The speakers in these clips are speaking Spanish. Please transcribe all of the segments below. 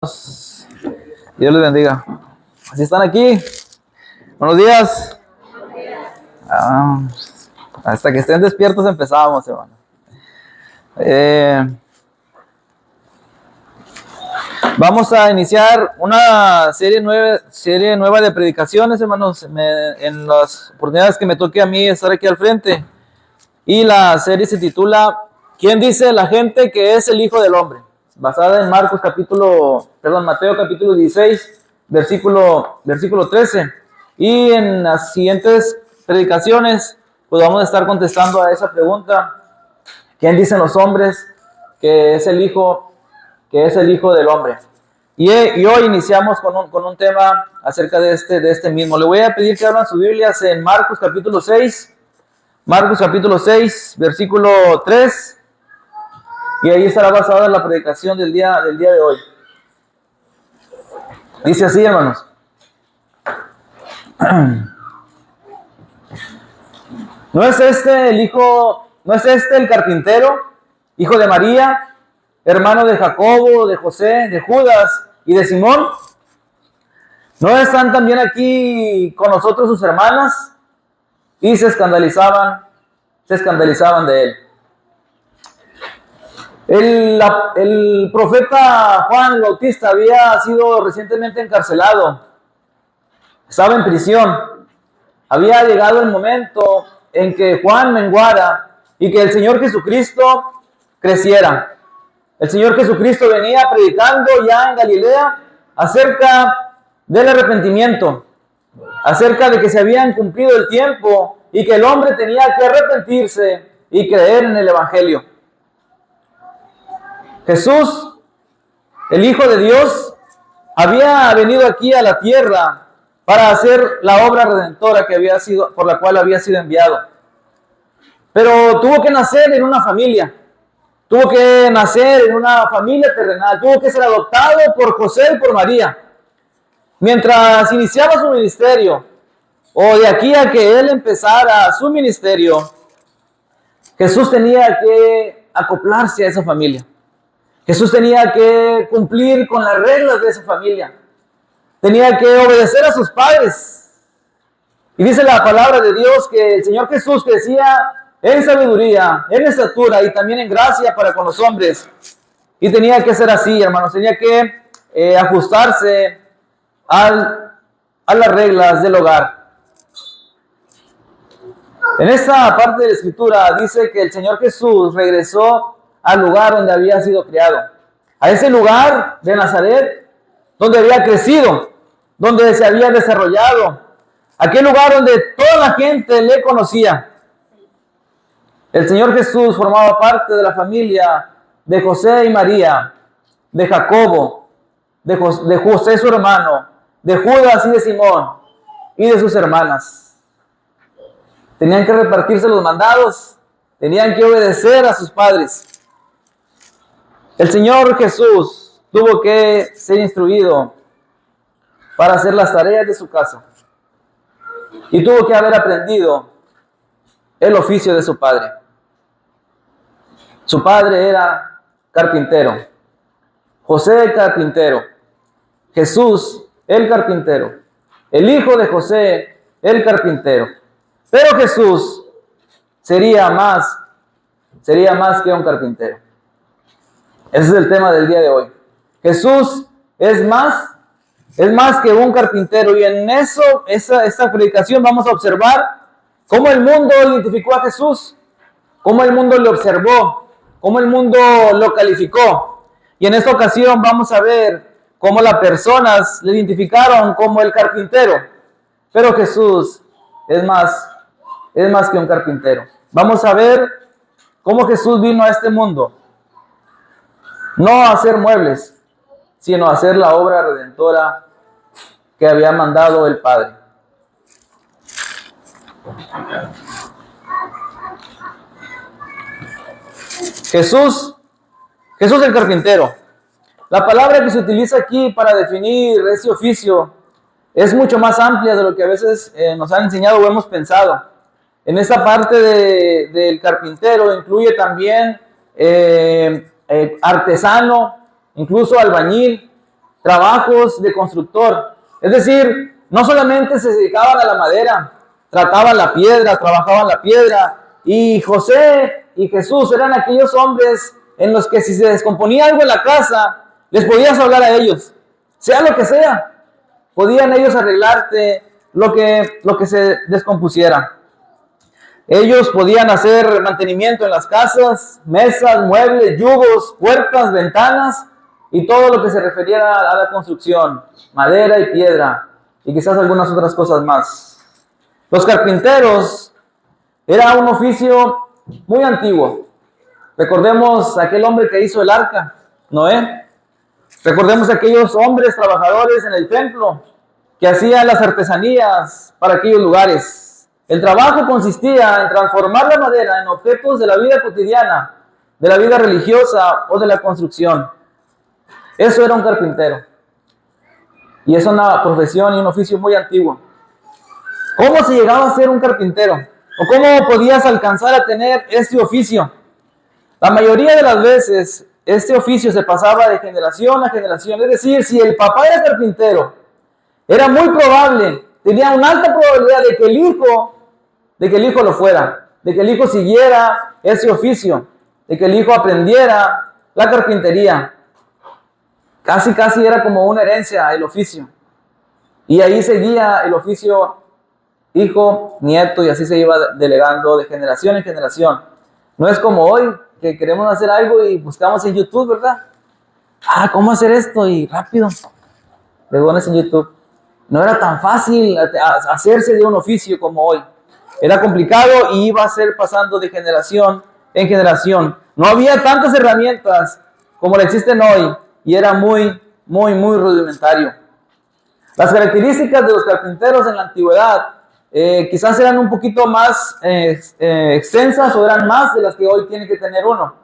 Dios les bendiga. ¿Así están aquí? Buenos días. Hasta que estén despiertos empezamos, hermano. Vamos a iniciar una serie nueva de predicaciones, hermanos, en las oportunidades que me toque a mí estar aquí al frente. Y la serie se titula ¿Quién dice la gente que es el Hijo del Hombre? Basada en Mateo capítulo 16, versículo 13. Y en las siguientes predicaciones, pues vamos a estar contestando a esa pregunta. ¿Quién dicen los hombres que es el Hijo del Hombre? Y hoy iniciamos con un tema acerca de este mismo. Le voy a pedir que abran sus Biblias en Marcos capítulo 6, versículo 3. Y ahí estará basada la predicación del día de hoy. Dice así, hermanos. ¿No es este el carpintero, hijo de María, hermano de Jacobo, de José, de Judas y de Simón? ¿No están también aquí con nosotros sus hermanas? Y se escandalizaban de él. El profeta Juan el Bautista había sido recientemente encarcelado. Estaba en prisión. Había llegado el momento en que Juan menguara y que el Señor Jesucristo creciera. El Señor Jesucristo venía predicando ya en Galilea acerca del arrepentimiento, acerca de que se habían cumplido el tiempo y que el hombre tenía que arrepentirse y creer en el Evangelio. Jesús, el Hijo de Dios, había venido aquí a la tierra para hacer la obra redentora por la cual había sido enviado. Pero tuvo que nacer en una familia. Tuvo que nacer en una familia terrenal. Tuvo que ser adoptado por José y por María. Mientras iniciaba su ministerio, o de aquí a que él empezara su ministerio, Jesús tenía que acoplarse a esa familia. Jesús tenía que cumplir con las reglas de esa familia. Tenía que obedecer a sus padres. Y dice la palabra de Dios que el Señor Jesús crecía en sabiduría, en estatura y también en gracia para con los hombres. Y tenía que ser así, hermanos. Tenía que ajustarse a las reglas del hogar. En esta parte de la Escritura dice que el Señor Jesús regresó al lugar donde había sido criado, a ese lugar de Nazaret, donde había crecido, donde se había desarrollado, aquel lugar donde toda la gente le conocía. El Señor Jesús formaba parte de la familia de José y María, de Jacobo, de José su hermano, de Judas y de Simón, y de sus hermanas. Tenían que repartirse los mandados, tenían que obedecer a sus padres. El Señor Jesús tuvo que ser instruido para hacer las tareas de su casa. Y tuvo que haber aprendido el oficio de su padre. Su padre era carpintero. José el carpintero. Jesús el carpintero. El hijo de José el carpintero. Pero Jesús sería más que un carpintero. Ese es el tema del día de hoy. Jesús es más que un carpintero. Y en esta predicación vamos a observar cómo el mundo identificó a Jesús, cómo el mundo le observó, cómo el mundo lo calificó. Y en esta ocasión vamos a ver cómo las personas le identificaron como el carpintero. Pero Jesús es más que un carpintero. Vamos a ver cómo Jesús vino a este mundo. No a hacer muebles, sino a hacer la obra redentora que había mandado el Padre. Jesús el carpintero. La palabra que se utiliza aquí para definir ese oficio es mucho más amplia de lo que a veces nos han enseñado o hemos pensado. En esta parte del carpintero incluye también artesano, incluso albañil, trabajos de constructor. Es decir, no solamente se dedicaban a la madera, trataban la piedra, trabajaban la piedra. Y José y Jesús eran aquellos hombres en los que si se descomponía algo en la casa, les podías hablar a ellos, sea lo que sea. Podían ellos arreglarte lo que se descompusiera. Ellos podían hacer mantenimiento en las casas, mesas, muebles, yugos, puertas, ventanas y todo lo que se referiera a la construcción, madera y piedra y quizás algunas otras cosas más. Los carpinteros era un oficio muy antiguo. Recordemos aquel hombre que hizo el arca, Noé. Recordemos aquellos hombres trabajadores en el templo que hacían las artesanías para aquellos lugares. El trabajo consistía en transformar la madera en objetos de la vida cotidiana, de la vida religiosa o de la construcción. Eso era un carpintero. Y es una profesión y un oficio muy antiguo. ¿Cómo se llegaba a ser un carpintero? ¿O cómo podías alcanzar a tener este oficio? La mayoría de las veces, este oficio se pasaba de generación a generación. Es decir, si el papá era carpintero, era muy probable, tenía una alta probabilidad de que el hijo lo fuera, de que el hijo siguiera ese oficio, de que el hijo aprendiera la carpintería. Casi era como una herencia el oficio. Y ahí seguía el oficio hijo, nieto, y así se iba delegando de generación en generación. No es como hoy, que queremos hacer algo y buscamos en YouTube, ¿verdad? ¿Cómo hacer esto? Y rápido, le pones en YouTube. No era tan fácil hacerse de un oficio como hoy. Era complicado y iba a ser pasando de generación en generación. No había tantas herramientas como le existen hoy y era muy rudimentario. Las características de los carpinteros en la antigüedad quizás eran un poquito más extensas o eran más de las que hoy tiene que tener uno.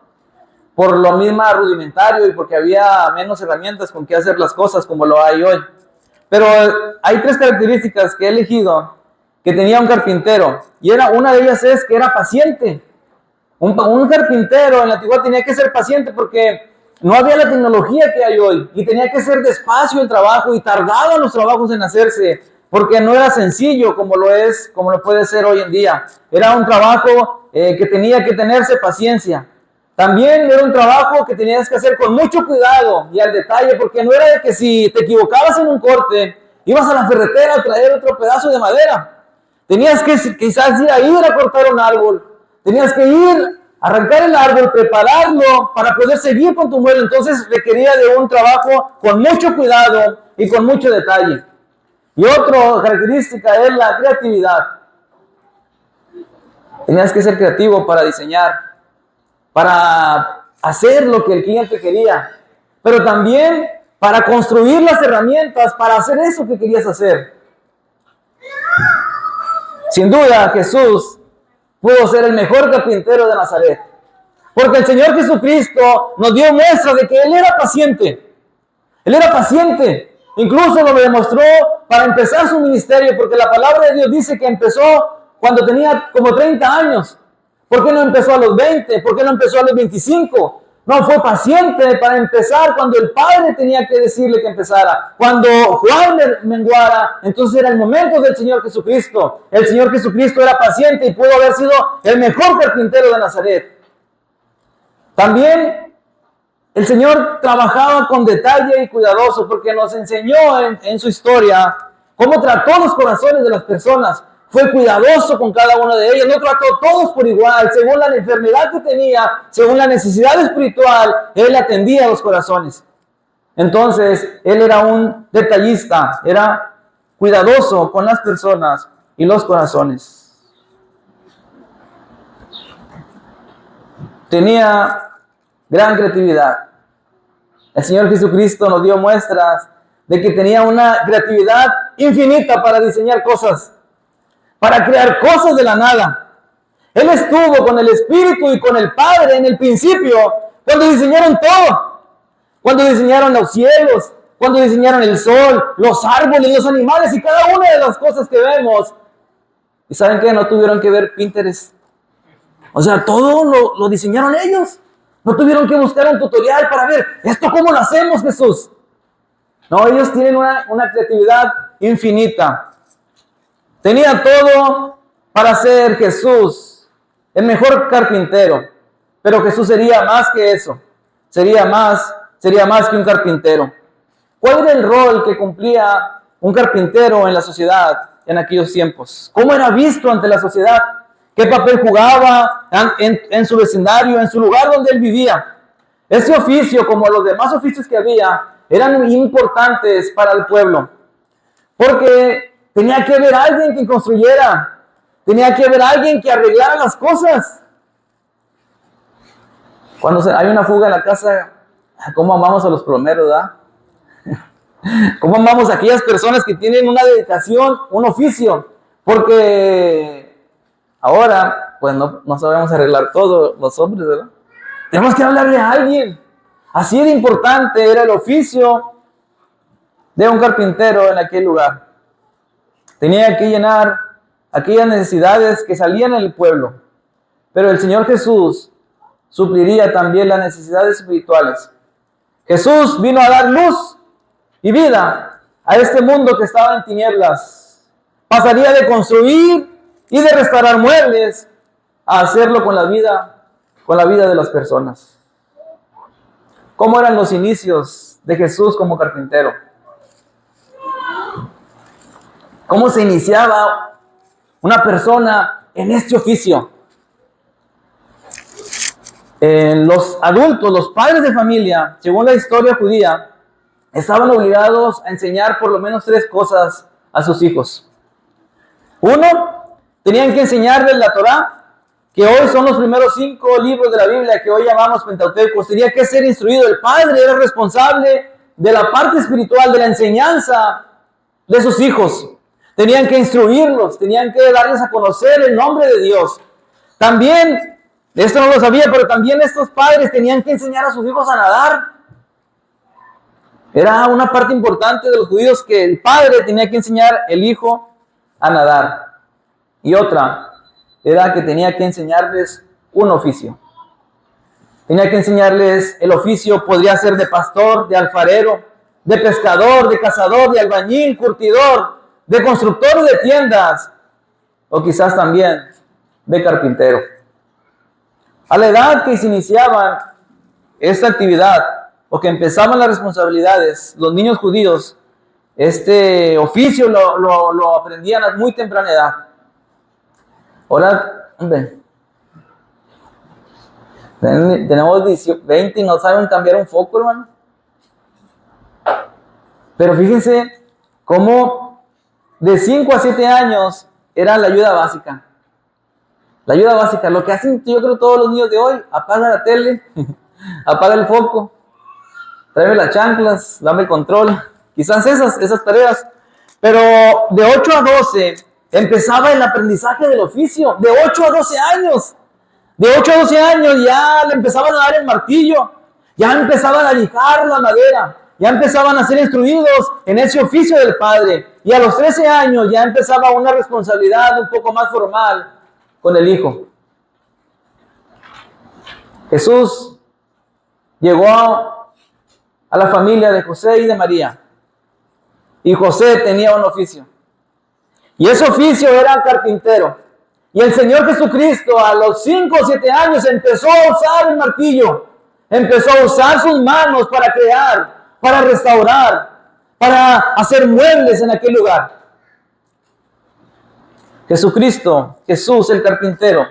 Por lo mismo rudimentario y porque había menos herramientas con que hacer las cosas como lo hay hoy. Pero hay 3 características que he elegido que tenía un carpintero. Y una de ellas es que era paciente. Un carpintero en la antigüedad tenía que ser paciente porque no había la tecnología que hay hoy. Y tenía que ser despacio el trabajo y tardaban los trabajos en hacerse. Porque no era sencillo como lo puede ser hoy en día. Era un trabajo que tenía que tenerse paciencia. También era un trabajo que tenías que hacer con mucho cuidado y al detalle, porque no era de que si te equivocabas en un corte, ibas a la ferretera a traer otro pedazo de madera. Tenías que quizás ir a cortar un árbol. Tenías que ir a arrancar el árbol, prepararlo para poder seguir con tu mueble. Entonces requería de un trabajo con mucho cuidado y con mucho detalle. Y otra característica es la creatividad. Tenías que ser creativo para diseñar, para hacer lo que el cliente quería, pero también para construir las herramientas para hacer eso que querías hacer. Sin duda, Jesús pudo ser el mejor carpintero de Nazaret, porque el Señor Jesucristo nos dio muestra de que Él era paciente. Él era paciente. Incluso lo demostró para empezar su ministerio, porque la palabra de Dios dice que empezó cuando tenía como 30 años. ¿Por qué no empezó a los 20? ¿Por qué no empezó a los 25? No, fue paciente para empezar cuando el Padre tenía que decirle que empezara. Cuando Juan menguara, entonces era el momento del Señor Jesucristo. El Señor Jesucristo era paciente y pudo haber sido el mejor carpintero de Nazaret. También el Señor trabajaba con detalle y cuidadoso porque nos enseñó en su historia cómo trató los corazones de las personas. Fue cuidadoso con cada uno de ellos, no trató a todos por igual, según la enfermedad que tenía, según la necesidad espiritual, Él atendía a los corazones. Entonces, Él era un detallista, era cuidadoso con las personas y los corazones. Tenía gran creatividad. El Señor Jesucristo nos dio muestras de que tenía una creatividad infinita para diseñar cosas, para crear cosas de la nada. Él estuvo con el Espíritu y con el Padre en el principio, cuando diseñaron todo, cuando diseñaron los cielos, cuando diseñaron el sol, los árboles, los animales y cada una de las cosas que vemos. ¿Y saben qué? No tuvieron que ver Pinterest. O sea, todo lo diseñaron ellos. No tuvieron que buscar un tutorial para ver, ¿esto cómo lo hacemos, Jesús? No, ellos tienen una creatividad infinita. Tenía todo para ser Jesús, el mejor carpintero. Pero Jesús sería más que eso. Sería más que un carpintero. ¿Cuál era el rol que cumplía un carpintero en la sociedad en aquellos tiempos? ¿Cómo era visto ante la sociedad? ¿Qué papel jugaba en su vecindario, en su lugar donde él vivía? Ese oficio, como los demás oficios que había, eran importantes para el pueblo. Porque tenía que haber alguien que construyera. Tenía que haber alguien que arreglara las cosas. Cuando hay una fuga en la casa, ¿cómo amamos a los plomeros, verdad? ¿Cómo amamos a aquellas personas que tienen una dedicación, un oficio? Porque ahora, pues no sabemos arreglar todo los hombres, ¿verdad? Tenemos que hablarle a alguien. Así de importante era el oficio de un carpintero en aquel lugar. Tenía que llenar aquellas necesidades que salían en el pueblo. Pero el Señor Jesús supliría también las necesidades espirituales. Jesús vino a dar luz y vida a este mundo que estaba en tinieblas. Pasaría de construir y de restaurar muebles a hacerlo con la vida de las personas. ¿Cómo eran los inicios de Jesús como carpintero? ¿Cómo se iniciaba una persona en este oficio? Los adultos, los padres de familia, según la historia judía, estaban obligados a enseñar por lo menos 3 cosas a sus hijos. 1, tenían que enseñarles la Torá, que hoy son los primeros 5 libros de la Biblia que hoy llamamos Pentateucos. Tenía que ser instruido. El padre era responsable de la parte espiritual, de la enseñanza de sus hijos. Tenían que instruirlos, tenían que darles a conocer el nombre de Dios. También, esto no lo sabía, pero también estos padres tenían que enseñar a sus hijos a nadar. Era una parte importante de los judíos que el padre tenía que enseñar al hijo a nadar. Y otra era que tenía que enseñarles un oficio. Tenía que enseñarles el oficio, podría ser de pastor, de alfarero, de pescador, de cazador, de albañil, curtidor, de constructor de tiendas, o quizás también de carpintero. A la edad que se iniciaban esta actividad, o que empezaban las responsabilidades, los niños judíos, este oficio lo aprendían a muy temprana edad. Ahora, hombre, tenemos 20 y no saben cambiar un foco, hermano. Pero fíjense cómo de 5 a 7 años era la ayuda básica. La ayuda básica, lo que hacen yo creo todos los niños de hoy: apaga la tele, apaga el foco, tráeme las chanclas, dame el control. Quizás esas tareas. Pero de 8 a 12 empezaba el aprendizaje del oficio. De 8 a 12 años. De 8 a 12 años ya le empezaban a dar el martillo. Ya empezaban a lijar la madera. Ya empezaban a ser instruidos en ese oficio del padre. Y a los 13 años ya empezaba una responsabilidad un poco más formal con el hijo. Jesús llegó a la familia de José y de María. Y José tenía un oficio. Y ese oficio era carpintero. Y el Señor Jesucristo a los 5 o 7 años empezó a usar el martillo. Empezó a usar sus manos para crear, para restaurar, para hacer muebles en aquel lugar. Jesús el carpintero,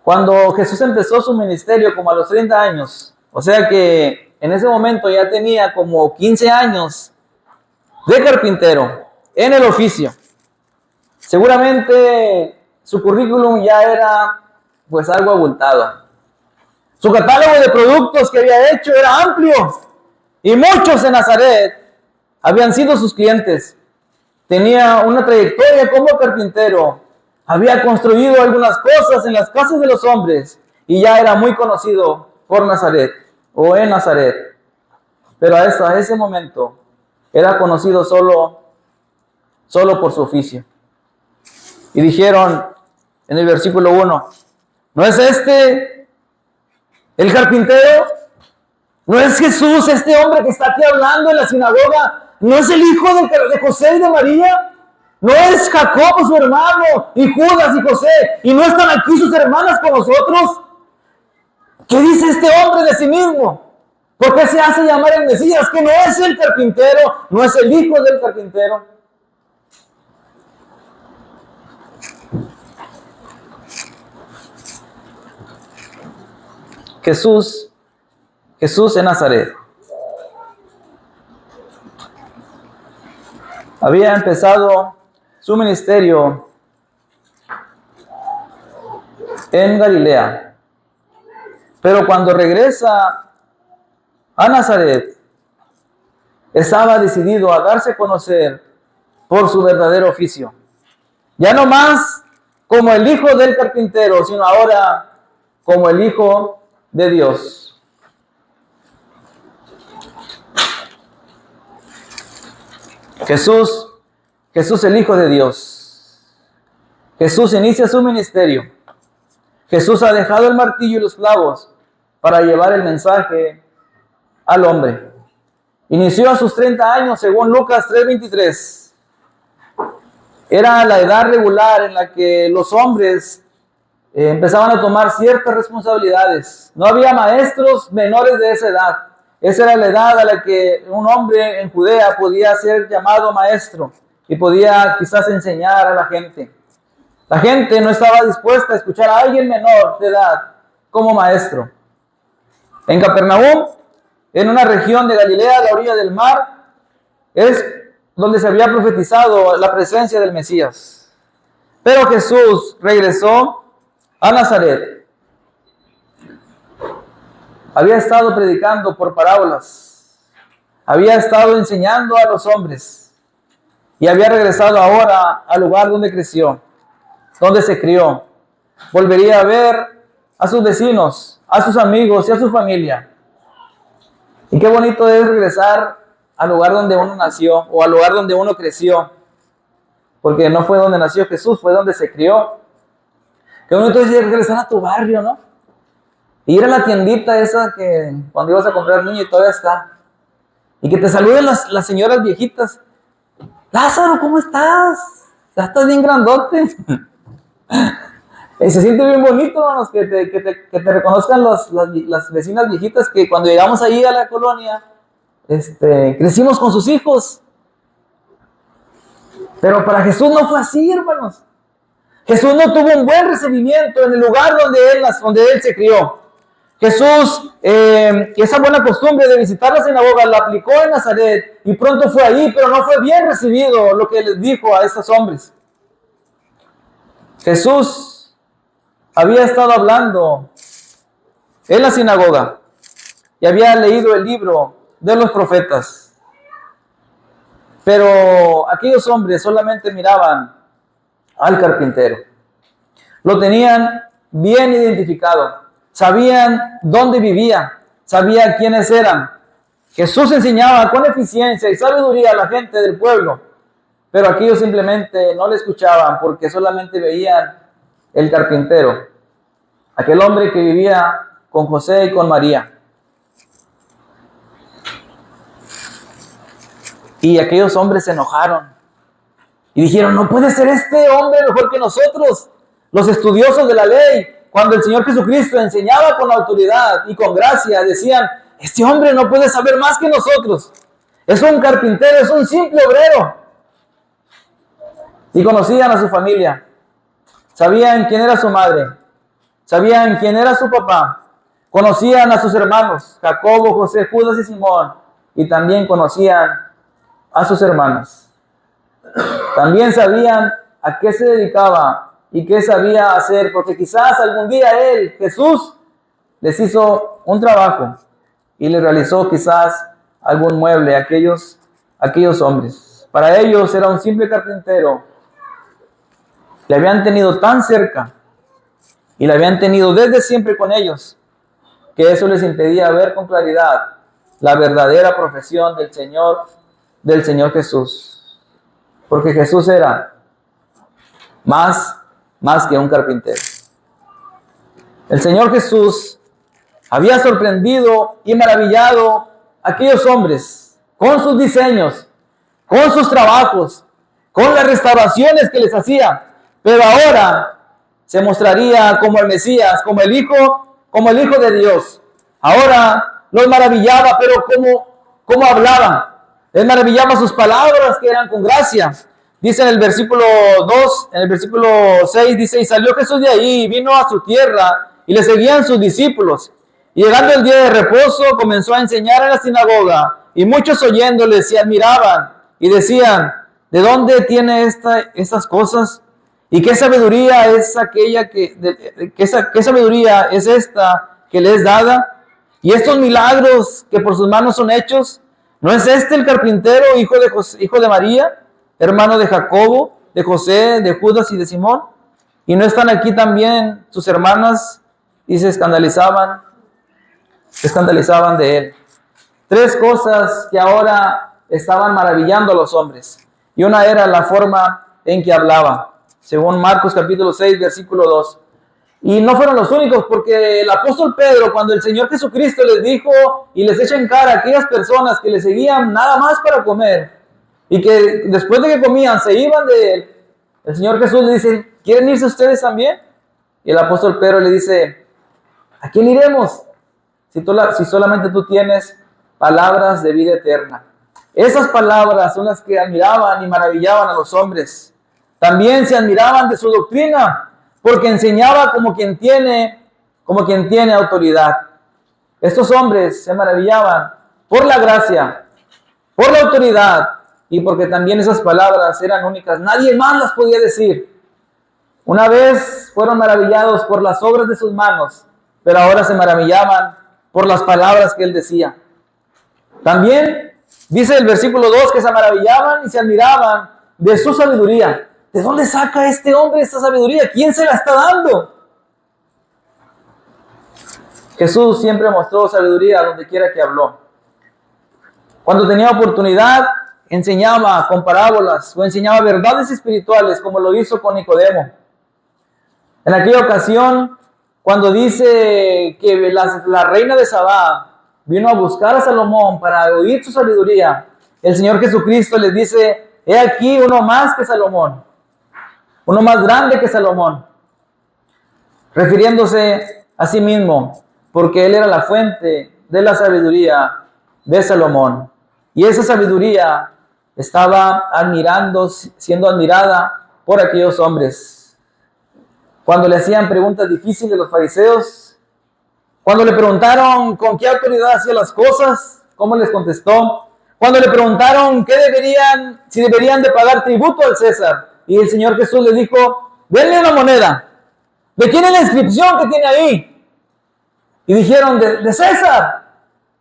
cuando Jesús empezó su ministerio como a los 30 años, o sea que en ese momento ya tenía como 15 años de carpintero en el oficio. Seguramente su currículum ya era pues algo abultado. Su catálogo de productos que había hecho era amplio y muchos en Nazaret habían sido sus clientes. Tenía una trayectoria como carpintero, había construido algunas cosas en las casas de los hombres y ya era muy conocido por Nazaret o en Nazaret. Pero hasta ese momento era conocido solo por su oficio. Y dijeron en el versículo 1, ¿no es este el carpintero? No es Jesús, este hombre que está aquí hablando en la sinagoga, no es el hijo de José y de María. No es Jacob, su hermano, y Judas y José, y no están aquí sus hermanas con nosotros. ¿Qué dice este hombre de sí mismo? ¿Por qué se hace llamar el Mesías? Que no es el carpintero, no es el hijo del carpintero. Jesús de Nazaret había empezado su ministerio en Galilea, pero cuando regresa a Nazaret, estaba decidido a darse a conocer por su verdadero oficio. Ya no más como el hijo del carpintero, sino ahora como el hijo de Dios. Jesús el Hijo de Dios. Jesús inicia su ministerio. Jesús ha dejado el martillo y los clavos para llevar el mensaje al hombre. Inició a sus 30 años, según Lucas 3:23. Era la edad regular en la que los hombres empezaban a tomar ciertas responsabilidades. No había maestros menores de esa edad. Esa era la edad a la que un hombre en Judea podía ser llamado maestro y podía quizás enseñar a la gente. La gente no estaba dispuesta a escuchar a alguien menor de edad como maestro. En Capernaum, en una región de Galilea, a la orilla del mar, es donde se había profetizado la presencia del Mesías. Pero Jesús regresó a Nazaret. Había estado predicando por parábolas. Había estado enseñando a los hombres. Y había regresado ahora al lugar donde creció, donde se crió. Volvería a ver a sus vecinos, a sus amigos y a su familia. Y qué bonito es regresar al lugar donde uno nació o al lugar donde uno creció. Porque no fue donde nació Jesús, fue donde se crió. Qué bonito es regresar a tu barrio, ¿no? Y ir a la tiendita esa que cuando ibas a comprar niño y todavía está. Y que te saluden las señoras viejitas. Lázaro, ¿cómo estás? Ya estás bien grandote. Y se siente bien bonito, hermanos, que te reconozcan las vecinas viejitas que cuando llegamos ahí a la colonia, crecimos con sus hijos. Pero para Jesús no fue así, hermanos. Jesús no tuvo un buen recibimiento en el lugar donde él se crió. Jesús, esa buena costumbre de visitar la sinagoga la aplicó en Nazaret y pronto fue ahí, pero no fue bien recibido lo que les dijo a estos hombres. Jesús había estado hablando en la sinagoga y había leído el libro de los profetas, pero aquellos hombres solamente miraban al carpintero. Lo tenían bien identificado. Sabían dónde vivía, sabían quiénes eran. Jesús enseñaba con eficiencia y sabiduría a la gente del pueblo, pero aquellos simplemente no le escuchaban porque solamente veían el carpintero, aquel hombre que vivía con José y con María. Y aquellos hombres se enojaron y dijeron, no puede ser este hombre mejor que nosotros, los estudiosos de la ley. Cuando el Señor Jesucristo enseñaba con autoridad y con gracia, decían, este hombre no puede saber más que nosotros. Es un carpintero, es un simple obrero. Y conocían a su familia. Sabían quién era su madre. Sabían quién era su papá. Conocían a sus hermanos, Jacobo, José, Judas y Simón. Y también conocían a sus hermanas. También sabían a qué se dedicaba y qué sabía hacer, porque quizás algún día Jesús, les hizo un trabajo y le realizó quizás algún mueble a aquellos hombres. Para ellos era un simple carpintero. Le habían tenido tan cerca y le habían tenido desde siempre con ellos, que eso les impedía ver con claridad la verdadera profesión del Señor Jesús. Porque Jesús era más que un carpintero. El Señor Jesús Había sorprendido y maravillado a aquellos hombres con sus diseños, con sus trabajos, con las restauraciones que les hacía. Pero ahora se mostraría como el Mesías, como el Hijo de Dios. Ahora los maravillaba, pero cómo hablaba. Les maravillaba sus palabras que eran con gracia. Dice en el versículo 2, en el versículo 6, dice, y salió Jesús de ahí, vino a su tierra, y le seguían sus discípulos. Y llegando el día de reposo, comenzó a enseñar en la sinagoga, y muchos oyéndole se admiraban, y decían, ¿de dónde tiene estas cosas? ¿Y qué sabiduría es aquella qué sabiduría es esta que le es dada? Y estos milagros que por sus manos son hechos, ¿no es este el carpintero, hijo de María, hermano de Jacobo, de José, de Judas y de Simón? ¿Y no están aquí también sus hermanas? Y se escandalizaban de él. Tres cosas que ahora estaban maravillando a los hombres. Y una era la forma en que hablaba, según Marcos capítulo 6, versículo 2. Y no fueron los únicos, porque el apóstol Pedro, cuando el Señor Jesucristo les dijo y les echa en cara a aquellas personas que le seguían nada más para comer, y que después de que comían se iban de él, el Señor Jesús le dice, ¿quieren irse ustedes también? Y el apóstol Pedro le dice, ¿a quién iremos? Si solamente tú tienes palabras de vida eterna. Esas palabras son las que admiraban y maravillaban a los hombres. También se admiraban de su doctrina, porque enseñaba como quien tiene autoridad. Estos hombres se maravillaban por la gracia, por la autoridad, y porque también esas palabras eran únicas. Nadie más las podía decir. Una vez fueron maravillados por las obras de sus manos, pero ahora se maravillaban por las palabras que él decía. También dice el versículo 2 que se maravillaban y se admiraban de su sabiduría. ¿De dónde saca este hombre esta sabiduría? ¿Quién se la está dando? Jesús siempre mostró sabiduría donde quiera que habló. Cuando tenía oportunidad, enseñaba con parábolas o enseñaba verdades espirituales, como lo hizo con Nicodemo. En aquella ocasión, cuando dice que la reina de Sabá vino a buscar a Salomón para oír su sabiduría, el Señor Jesucristo les dice, he aquí uno más que Salomón, uno más grande que Salomón, refiriéndose a sí mismo, porque él era la fuente de la sabiduría de Salomón. Y esa sabiduría estaba siendo admirada por aquellos hombres. Cuando le hacían preguntas difíciles los fariseos, cuando le preguntaron con qué autoridad hacía las cosas, ¿cómo les contestó? Cuando le preguntaron si deberían de pagar tributo al César, y el Señor Jesús les dijo, denle una moneda. ¿De quién es la inscripción que tiene ahí? Y dijeron, de César.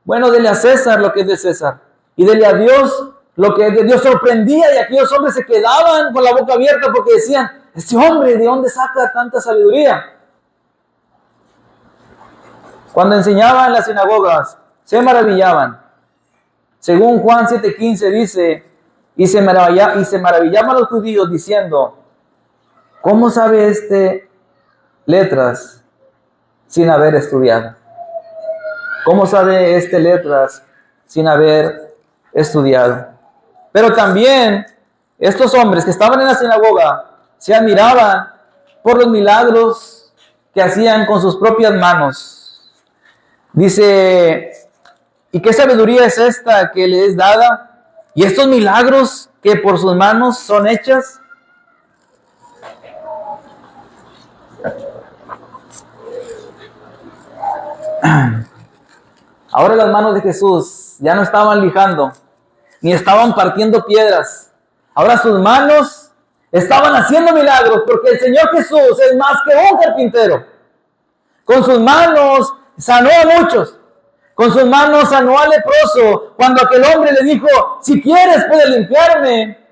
Bueno, denle a César lo que es de César. Y denle a Dios lo que es de Dios. Sorprendía, y aquellos hombres se quedaban con la boca abierta porque decían, este hombre, ¿de dónde saca tanta sabiduría? Cuando enseñaba en las sinagogas, se maravillaban. Según Juan 7:15 dice, y se maravillaban los judíos diciendo, ¿cómo sabe este letras sin haber estudiado? ¿Cómo sabe este letras sin haber estudiado? Pero también estos hombres que estaban en la sinagoga se admiraban por los milagros que hacían con sus propias manos. Dice, ¿y qué sabiduría es esta que le es dada? ¿Y estos milagros que por sus manos son hechas? Ahora las manos de Jesús ya no estaban lijando, ni estaban partiendo piedras. Ahora sus manos estaban haciendo milagros, porque el Señor Jesús es más que un carpintero. Con sus manos sanó a muchos. Con sus manos sanó al leproso. Cuando aquel hombre le dijo, si quieres puedes limpiarme,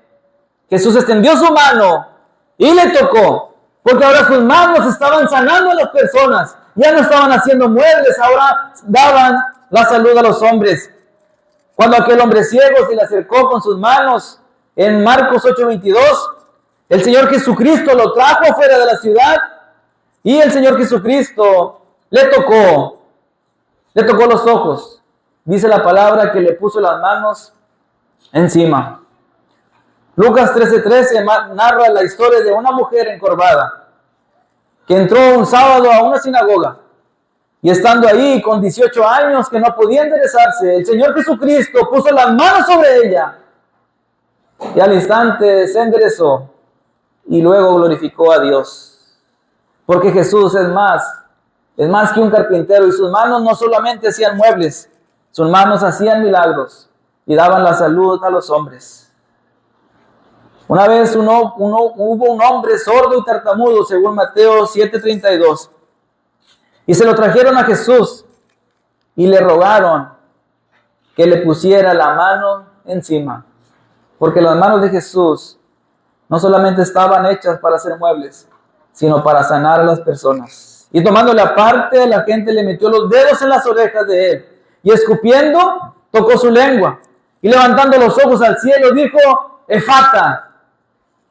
Jesús extendió su mano y le tocó. Porque ahora sus manos estaban sanando a las personas. Ya no estaban haciendo muebles, ahora daban la salud a los hombres. Cuando aquel hombre ciego se le acercó con sus manos, en Marcos 8:22, el Señor Jesucristo lo trajo fuera de la ciudad y el Señor Jesucristo le tocó le tocó los ojos. Dice la palabra que le puso las manos encima. Lucas 13:13 narra la historia de una mujer encorvada que entró un sábado a una sinagoga y estando ahí con 18 años que no podía enderezarse, el Señor Jesucristo puso las manos sobre ella y al instante se enderezó y luego glorificó a Dios. Porque Jesús es más que un carpintero y sus manos no solamente hacían muebles, sus manos hacían milagros y daban la salud a los hombres. Una vez hubo un hombre sordo y tartamudo, según Mateo 7:32, y se lo trajeron a Jesús y le rogaron que le pusiera la mano encima, porque las manos de Jesús no solamente estaban hechas para hacer muebles, sino para sanar a las personas. Y tomándole aparte, la gente le metió los dedos en las orejas de él, y escupiendo, tocó su lengua, y levantando los ojos al cielo, dijo, Efata,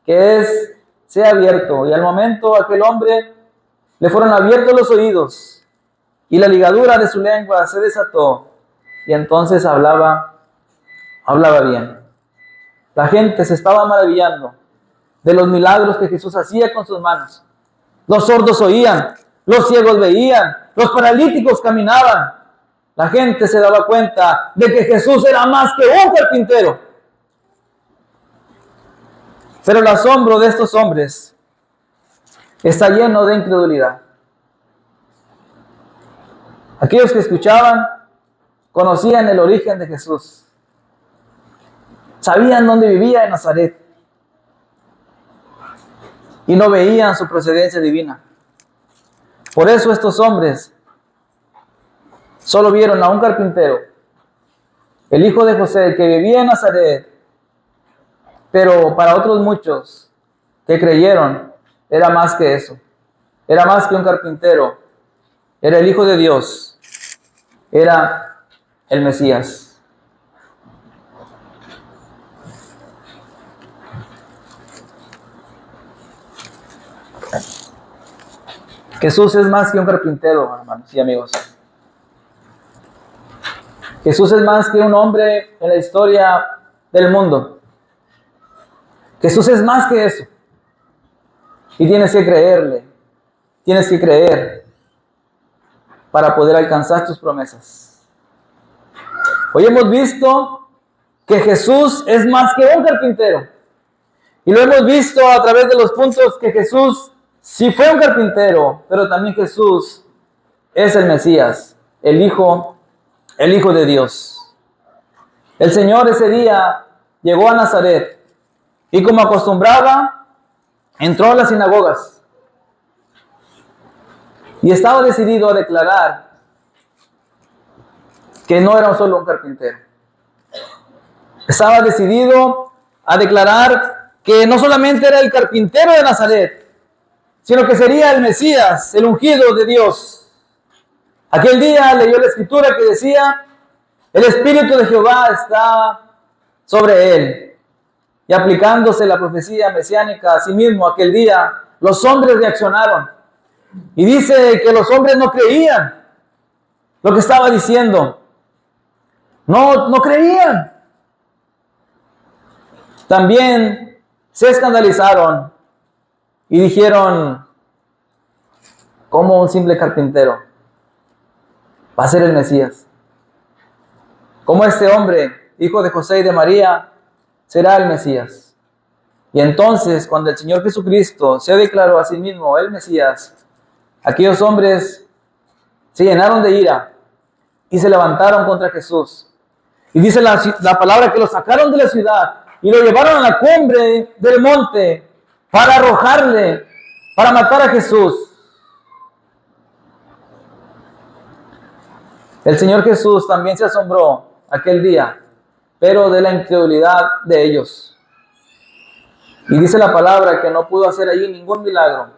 que es, sea abierto. Y al momento aquel hombre le fueron abiertos los oídos, y la ligadura de su lengua se desató, y entonces hablaba bien. La gente se estaba maravillando de los milagros que Jesús hacía con sus manos. Los sordos oían, los ciegos veían, los paralíticos caminaban. La gente se daba cuenta de que Jesús era más que un carpintero. Pero el asombro de estos hombres está lleno de incredulidad. Aquellos que escuchaban conocían el origen de Jesús. Sabían dónde vivía en Nazaret. Y no veían su procedencia divina. Por eso estos hombres solo vieron a un carpintero, el hijo de José, que vivía en Nazaret. Pero para otros muchos que creyeron, era más que eso. Era más que un carpintero. Era el Hijo de Dios. Era el Mesías. Jesús es más que un carpintero, hermanos y amigos. Jesús es más que un hombre en la historia del mundo. Jesús es más que eso. Y tienes que creerle. Tienes que creer para poder alcanzar tus promesas. Hoy hemos visto que Jesús es más que un carpintero. Y lo hemos visto a través de los puntos que Jesús sí fue un carpintero, pero también Jesús es el Mesías, el Hijo de Dios. El Señor ese día llegó a Nazaret. Y como acostumbraba, entró a las sinagogas y estaba decidido a declarar que no era solo un carpintero. Estaba decidido a declarar que no solamente era el carpintero de Nazaret, sino que sería el Mesías, el ungido de Dios. Aquel día leyó la escritura que decía, el Espíritu de Jehová está sobre él. Y aplicándose la profecía mesiánica a sí mismo, aquel día los hombres reaccionaron. Y dice que los hombres no creían lo que estaba diciendo. No creían. También se escandalizaron y dijeron, ¿cómo un simple carpintero va a ser el Mesías? ¿Cómo este hombre, hijo de José y de María, será el Mesías? Y entonces, cuando el Señor Jesucristo se declaró a sí mismo el Mesías, aquellos hombres se llenaron de ira y se levantaron contra Jesús. Y dice la palabra que lo sacaron de la ciudad y lo llevaron a la cumbre del monte para arrojarle, para matar a Jesús. El Señor Jesús también se asombró aquel día, pero de la incredulidad de ellos. Y dice la palabra que no pudo hacer allí ningún milagro,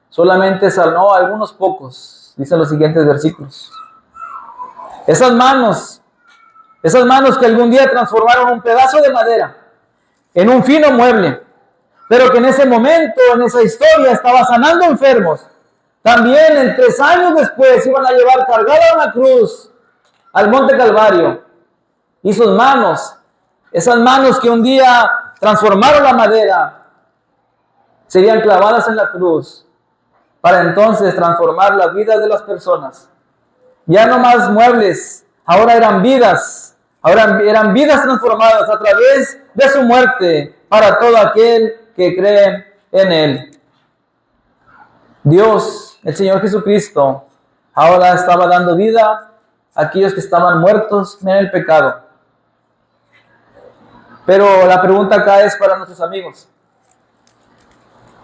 solamente sanó a algunos pocos, dicen los siguientes versículos. Esas manos que algún día transformaron un pedazo de madera en un fino mueble, pero que en ese momento, en esa historia, estaba sanando enfermos. También 3 años después iban a llevar cargada una cruz al monte Calvario y sus manos, esas manos que un día transformaron la madera, serían clavadas en la cruz para entonces transformar las vidas de las personas. Ya no más muebles, ahora eran vidas, ahora eran vidas transformadas a través de su muerte para todo aquel que cree en Él. Dios, el Señor Jesucristo, ahora estaba dando vida a aquellos que estaban muertos en el pecado. Pero la pregunta acá es para nuestros amigos.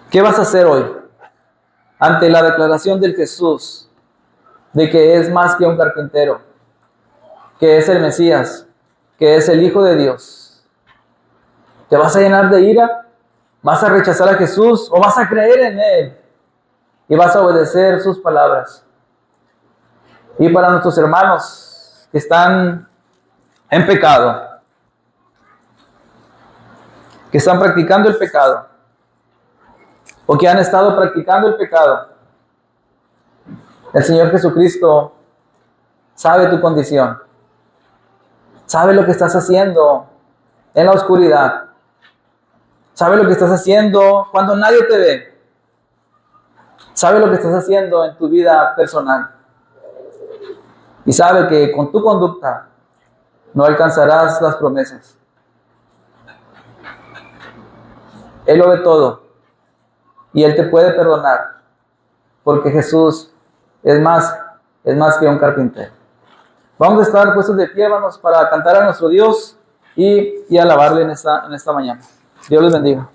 ¿Qué vas a hacer hoy ante la declaración del Jesús de que es más que un carpintero, que es el Mesías, que es el Hijo de Dios? ¿Te vas a llenar de ira? ¿Vas a rechazar a Jesús o vas a creer en Él y vas a obedecer sus palabras? Y para nuestros hermanos que están en pecado, que están practicando el pecado, o que han estado practicando el pecado, el Señor Jesucristo sabe tu condición, sabe lo que estás haciendo en la oscuridad, sabe lo que estás haciendo cuando nadie te ve, sabe lo que estás haciendo en tu vida personal, y sabe que con tu conducta no alcanzarás las promesas. Él lo ve todo y Él te puede perdonar, porque Jesús es más que un carpintero. Vamos a estar puestos de pie, hermanos, para cantar a nuestro Dios y alabarle en esta mañana. Dios les bendiga.